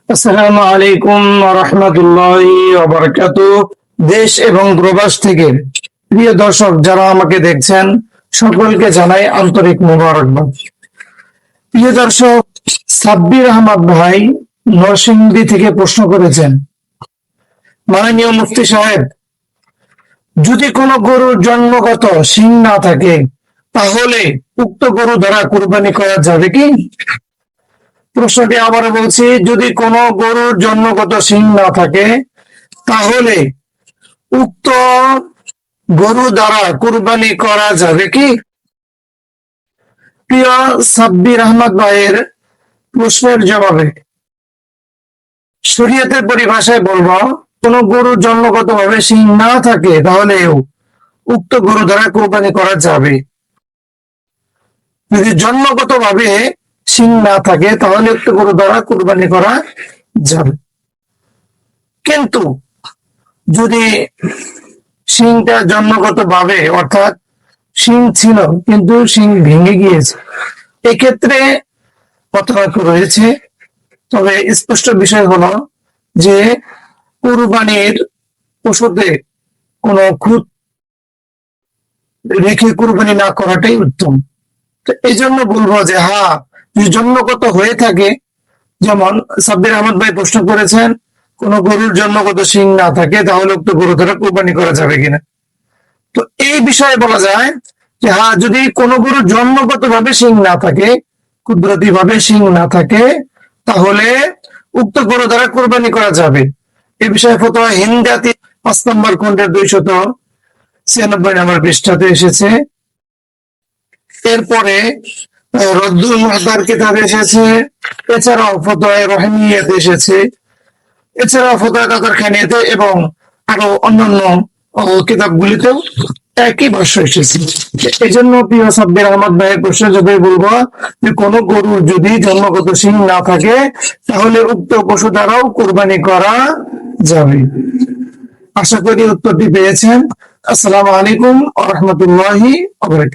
আসসালামু আলাইকুম ওয়া রাহমাতুল্লাহি ওয়া বারাকাতুহু। দেশ এবং প্রবাস থেকে প্রিয় দর্শক যারা আমাকে দেখছেন, সকলকে জানাই আন্তরিক মোবারকবাদ। প্রিয় দর্শক, সাব্বির আহমদ ভাই নরসিংদী থেকে প্রশ্ন করেছেন, মাননীয় মুফতি সাহেব, যদি কোনো গরুর জন্মগত শিং না থাকে তাহলে উক্ত গরু দ্বারা কুরবানি করা যাবে কি? প্রশ্নটি আবারও বলছি, যদি কোনো গরুর জন্মগত শিং না থাকে তাহলে উক্ত গরু দ্বারা কুরবানি করা যাবে কি? প্রিয় সাব্বির আহমদ ভাইয়ের প্রশ্নের জবাবে শরীয়তের পরিভাষায় বলবো, কোন গরুর জন্মগত ভাবে শিং না থাকে তাহলে উক্ত গরু দ্বারা কুরবানি করা যাবে। যদি জন্মগত ভাবে শিং না থাকে তাহলে উক্ত গরু দ্বারা কুরবানি করা যাবে। কিন্তু যদি শিংটা জন্মগত ভাবে, অর্থাৎ শিং ছিল কিন্তু শিং ভেঙে গিয়েছে, এক্ষেত্রে পার্থক্য রয়েছে। তবে স্পষ্ট বিষয় হলো যে কুরবানির পশুতে কোনো খুঁত রেখে কুরবানি না করাটাই উত্তম। তো এই জন্য বলবো যে হ্যাঁ, যদি জন্মগত হয়ে থাকে, যেমন সাব্বির আহমদ ভাই প্রশ্ন করেছেন, কোন গরুর জন্মগত শিং না থাকে তাহলে উক্ত গরু দ্বারা কুরবানি করা যাবে কিনা। তো এই বিষয়ে বলা যায় যে হ্যাঁ, যদি কোন গরুর জন্মগত ভাবে শিং না থাকে, কুদরতি ভাবে শিং না থাকে, তাহলে উক্ত গরু দ্বারা কুরবানি করা যাবে। এ বিষয়ে ফতোয়া হিন্দাতি 5 নম্বর খণ্ডের 296 নম্বর পৃষ্ঠাতে এসেছে। এরপরে রদ্দুল মুহতার কিতাবে এসেছে, এছাড়াও ফতোয়া রহিমিয়াতে এসেছে, এছাড়াও ফতোয়া কাদরখানিয়াতে এবং আরো অন্যান্য কিতাবগুলিতেও একই ভাষ্য এসেছে। এই জন্য প্রিয় সাব্বির আহমদ ভাইয়ের প্রশ্ন যদি বলবো যে কোন গরুর যদি জন্মগত শিং না থাকে তাহলে উক্ত পশু দ্বারাও কুরবানি করা যাবে। আশা করি উত্তরটি পেয়েছেন। আসসালামু আলাইকুম ওয়া রাহমাতুল্লাহি ওয়া বারাকাতুহু।